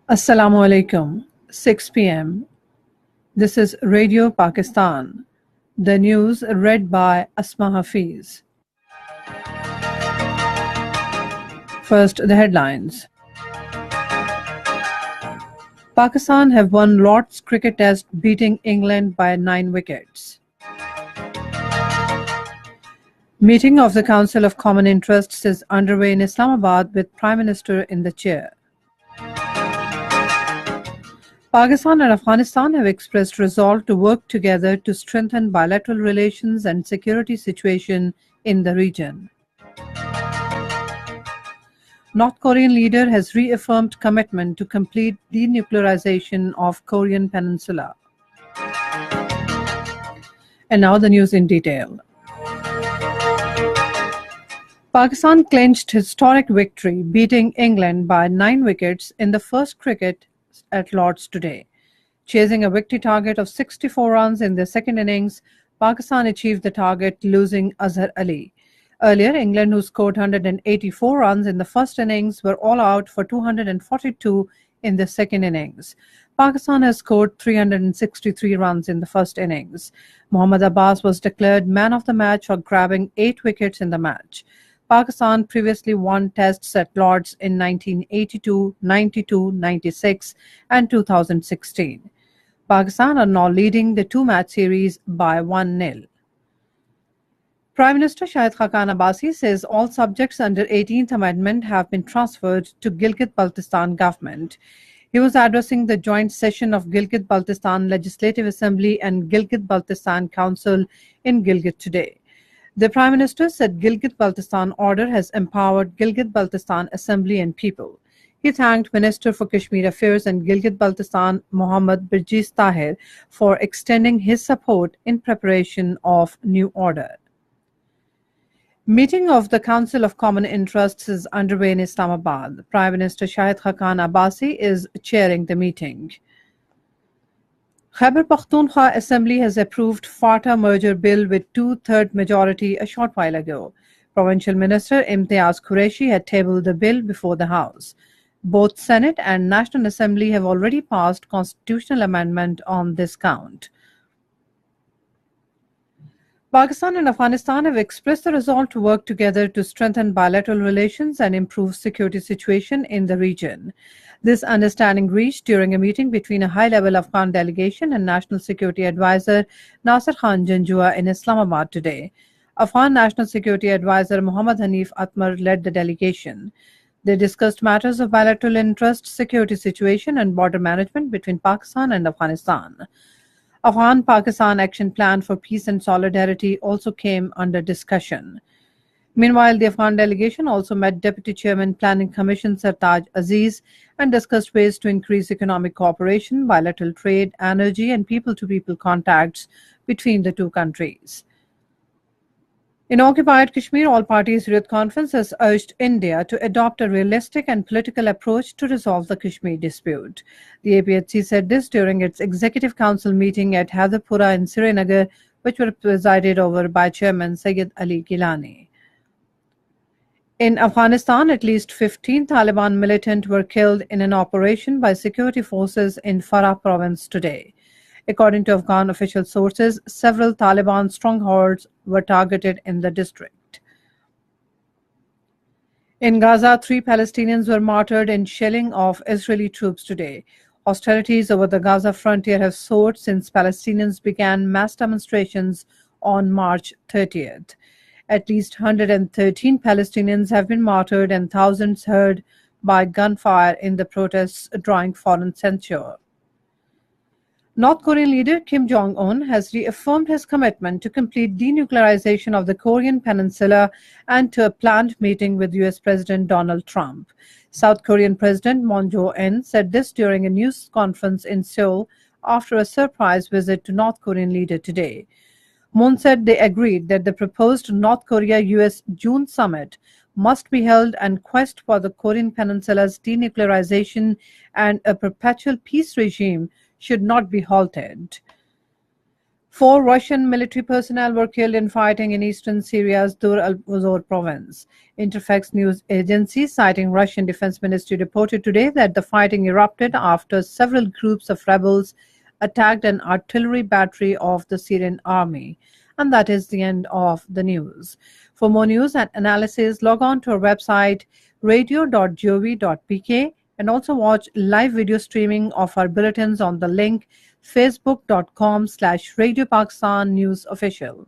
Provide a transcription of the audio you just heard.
Assalamu alaikum. 6 p.m. This is Radio Pakistan. The news read by Asma Hafiz. First, the headlines. Pakistan have won Lord's Cricket Test, beating England by 9 wickets. Meeting of the Council of Common Interests is underway in Islamabad with Prime Minister in the chair. Pakistan and Afghanistan have expressed resolve to work together to strengthen bilateral relations and security situation in the region. North Korean leader has reaffirmed commitment to complete denuclearization of Korean Peninsula. And now the news in detail. Pakistan clinched historic victory, beating England by 9 wickets in the first cricket at Lord's today. Chasing a victory target of 64 runs in the second innings, Pakistan achieved the target, losing Azhar Ali. Earlier, England, who scored 184 runs in the first innings, were all out for 242 in the second innings. Pakistan has scored 363 runs in the first innings. Mohammad Abbas was declared man of the match for grabbing 8 wickets in the match. Pakistan previously won tests at Lord's in 1982, 92, 96 and 2016. Pakistan are now leading the two-match series by 1-0. Prime Minister Shahid Khaqan Abbasi says all subjects under 18th Amendment have been transferred to Gilgit-Baltistan government. He was addressing the joint session of Gilgit-Baltistan Legislative Assembly and Gilgit-Baltistan Council in Gilgit today. The Prime Minister said Gilgit-Baltistan order has empowered Gilgit-Baltistan Assembly and people. He thanked Minister for Kashmir Affairs and Gilgit-Baltistan Mohammad Birjis Tahir for extending his support in preparation of new order. Meeting of the Council of Common Interests is underway in Islamabad. Prime Minister Shahid Khaqan Abbasi is chairing the meeting. Khyber Pakhtunkhwa Assembly has approved FATA merger bill with two-thirds majority a short while ago. Provincial Minister Imtiaz Qureshi had tabled the bill before the House. Both Senate and National Assembly have already passed constitutional amendment on this count. Pakistan and Afghanistan have expressed the resolve to work together to strengthen bilateral relations and improve security situation in the region. This understanding reached during a meeting between a high-level Afghan delegation and National Security Advisor Nasir Khan Janjua in Islamabad today. Afghan National Security Advisor Muhammad Hanif Atmar led the delegation. They discussed matters of bilateral interest, security situation and border management between Pakistan and Afghanistan. Afghan-Pakistan Action Plan for Peace and Solidarity also came under discussion. Meanwhile, the Afghan delegation also met Deputy Chairman Planning Commission Sartaj Aziz and discussed ways to increase economic cooperation, bilateral trade, energy and people-to-people contacts between the two countries. In occupied Kashmir, all parties Youth Conference has urged India to adopt a realistic and political approach to resolve the Kashmir dispute. The APHC said this during its Executive Council meeting at Haidarpura in Srinagar, which were presided over by Chairman Sayyid Ali Gilani. In Afghanistan, at least 15 Taliban militants were killed in an operation by security forces in Farah province today. According to Afghan official sources, several Taliban strongholds were targeted in the district. In Gaza, 3 Palestinians were martyred in shelling of Israeli troops today. Hostilities over the Gaza frontier have soared since Palestinians began mass demonstrations on March 30th. At least 113 Palestinians have been martyred and thousands hurt by gunfire in the protests, drawing foreign censure. North Korean leader Kim Jong-un has reaffirmed his commitment to complete denuclearization of the Korean Peninsula and to a planned meeting with US President Donald Trump. South Korean President Moon Jae-in said this during a news conference in Seoul after a surprise visit to North Korean leader today. Moon said they agreed that the proposed North Korea-US June summit must be held and quest for the Korean Peninsula's denuclearization and a perpetual peace regime should not be halted. 4 Russian military personnel were killed in fighting in eastern Syria's Dur al-Zor province. Interfax news agency, citing Russian Defense Ministry, reported today that the fighting erupted after several groups of rebels attacked an artillery battery of the Syrian army. And that is the end of the news. For more news and analysis, log on to our website radio.gov.pk and also watch live video streaming of our bulletins on the link facebook.com/Radio Pakistan News Official.